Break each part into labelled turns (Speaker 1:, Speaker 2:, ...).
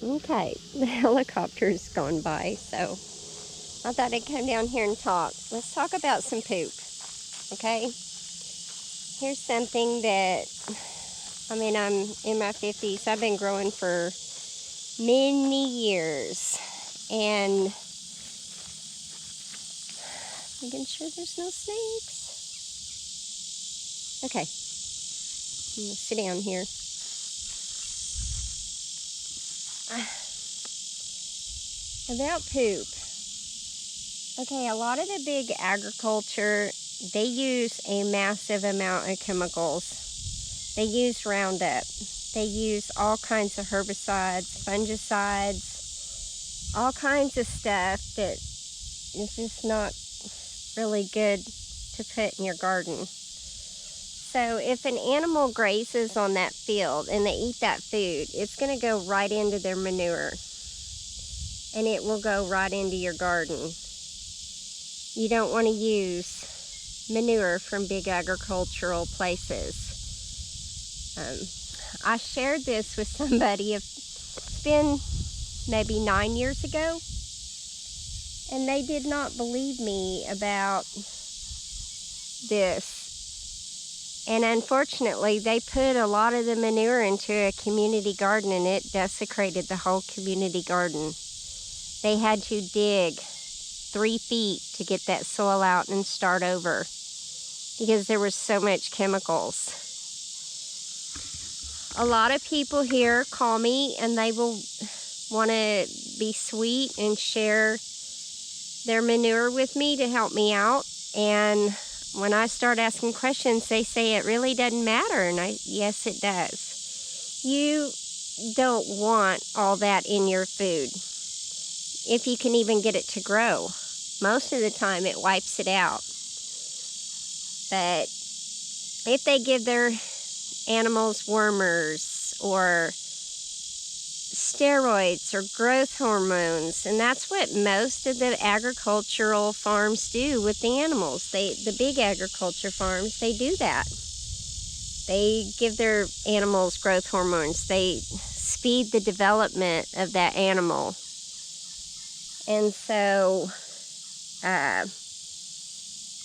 Speaker 1: Okay, the helicopter's gone by, so I thought I'd come down here and talk. Let's talk about some poop, okay? Here's something that, I'm in my 50s. I've been growing for many years, and making sure there's no snakes. Okay, I'm gonna sit down here. About poop. Okay, a lot of the big agriculture, they use a massive amount of chemicals. They use Roundup. They use all kinds of herbicides, fungicides, all kinds of stuff that is just not really good to put in your garden. So if an animal grazes on that field and they eat that food, it's going to go right into their manure. And it will go right into your garden. You don't want to use manure from big agricultural places. I shared this with somebody, it's been maybe 9 years ago, and they did not believe me about this. And unfortunately, they put a lot of the manure into a community garden, and it desecrated the whole community garden. They had to dig 3 feet to get that soil out and start over because there was so much chemicals. A lot of people here call me and they will want to be sweet and share their manure with me to help me out. And when I start asking questions, they say it really doesn't matter. And yes, it does. You don't want all that in your food, if you can even get it to grow. Most of the time it wipes it out. But if they give their animals wormers or steroids or growth hormones, and that's what most of the agricultural farms do with the animals. The big agriculture farms, they do that. They give their animals growth hormones. They speed the development of that animal. And so,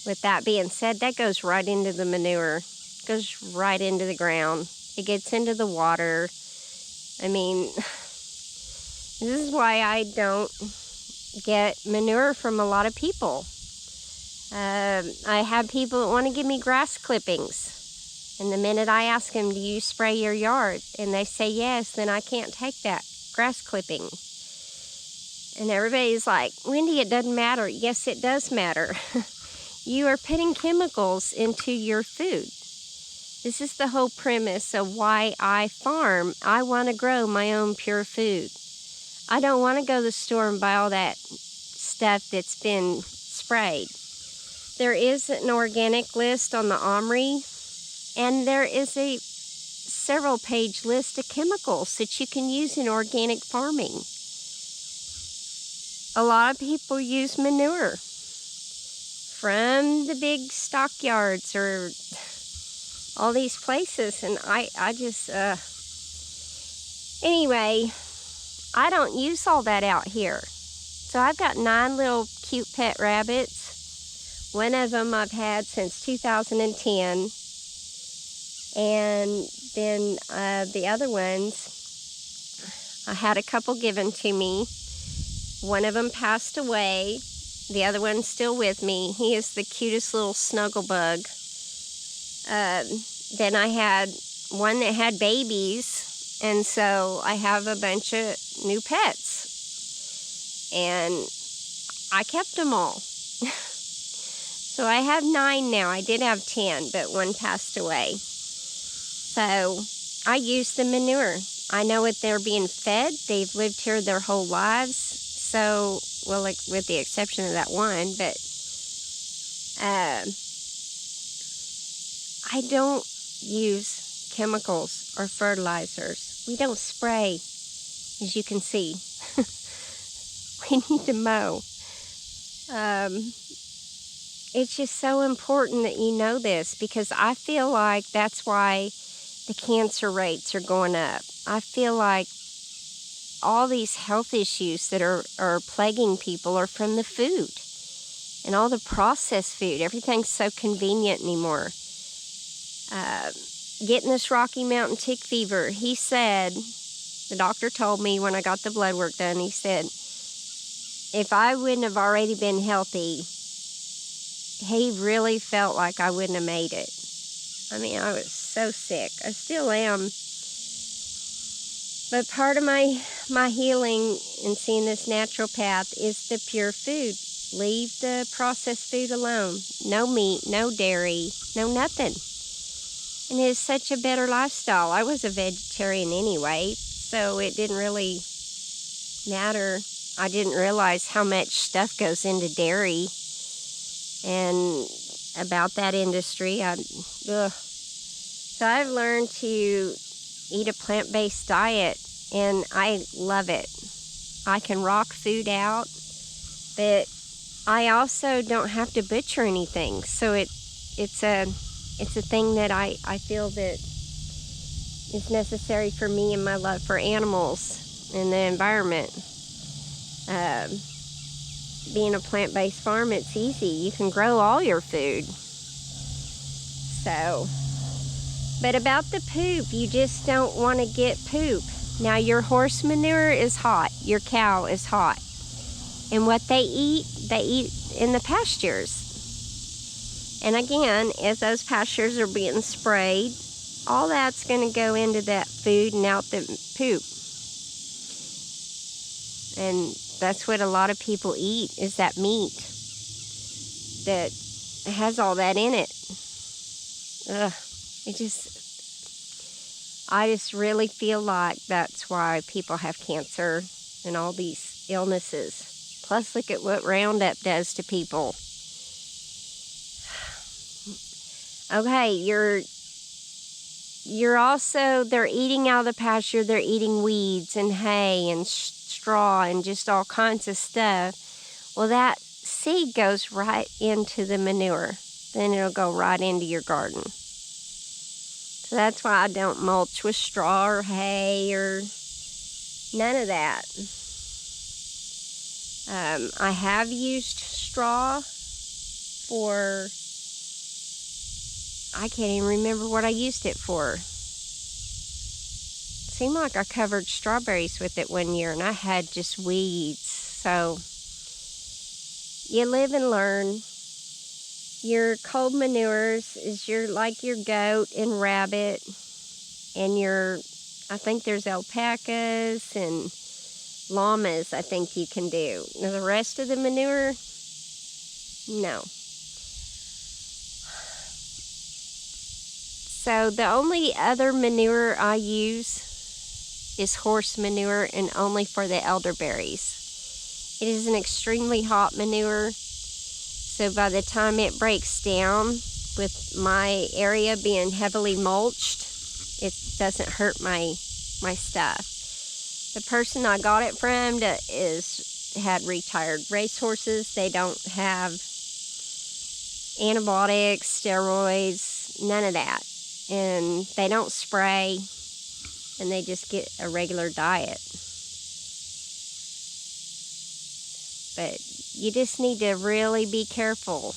Speaker 1: with that being said, that goes right into the manure, goes right into the ground. It gets into the water. This is why I don't get manure from a lot of people. I have people that want to give me grass clippings. And the minute I ask them, do you spray your yard? And they say yes, then I can't take that grass clipping. And everybody's like, Wendy, it doesn't matter. Yes, it does matter. You are putting chemicals into your food. This is the whole premise of why I farm. I want to grow my own pure food. I don't want to go to the store and buy all that stuff that's been sprayed. There is an organic list on the OMRI, and there is a several-page list of chemicals that you can use in organic farming. A lot of people use manure from the big stockyards or all these places, and I just, anyway, I don't use all that out here. So I've got 9 little cute pet rabbits. One of them I've had since 2010, and then the other ones, I had a couple given to me. One of them passed away. The other one's still with me. He is the cutest little snuggle bug. Then I had one that had babies, and so I have a bunch of new pets. And I kept them all. So I have 9 now. I did have 10, but one passed away. So I use the manure. I know what they're being fed. They've lived here their whole lives. So, well, like, with the exception of that one, but I don't use chemicals or fertilizers. We don't spray, as you can see. We need to mow. It's just so important that you know this, because I feel like that's why the cancer rates are going up. I feel like all these health issues that are plaguing people are from the food and all the processed food. Everything's so convenient anymore. Getting this Rocky Mountain tick fever, he said, the doctor told me when I got the blood work done, he said, if I wouldn't have already been healthy, he really felt like I wouldn't have made it. I mean, I was so sick. I still am. But part of my healing and seeing this natural path is the pure food. Leave the processed food alone. No meat, no dairy, no nothing. And it's such a better lifestyle. I was a vegetarian anyway, so it didn't really matter. I didn't realize how much stuff goes into dairy and about that industry. So I've learned to eat a plant-based diet, and I love it. I can rock food out, but I also don't have to butcher anything. So it's a thing that I feel that is necessary for me and my love for animals and the environment. Being a plant-based farm, it's easy. You can grow all your food. So, but about the poop, you just don't want to get poop. Now, your horse manure is hot. Your cow is hot. And what they eat in the pastures. And again, as those pastures are being sprayed, all that's going to go into that food and out the poop. And that's what a lot of people eat, is that meat that has all that in it. Ugh, I just really feel like that's why people have cancer and all these illnesses. Plus, look at what Roundup does to people. Okay, you're also, they're eating out of the pasture, they're eating weeds and hay and straw and just all kinds of stuff. Well, that seed goes right into the manure. Then it'll go right into your garden. So that's why I don't mulch with straw or hay or none of that. I have used straw for, I can't even remember what I used it for. It seemed like I covered strawberries with it one year and I had just weeds. So you live and learn. Your cold manures is like your goat and rabbit and I think there's alpacas and llamas I think you can do. Now the rest of the manure, no. So the only other manure I use is horse manure, and only for the elderberries. It is an extremely hot manure, so by the time it breaks down, with my area being heavily mulched, it doesn't hurt my stuff. The person I got it from had retired racehorses. They don't have antibiotics, steroids, none of that. And they don't spray, and they just get a regular diet. But you just need to really be careful.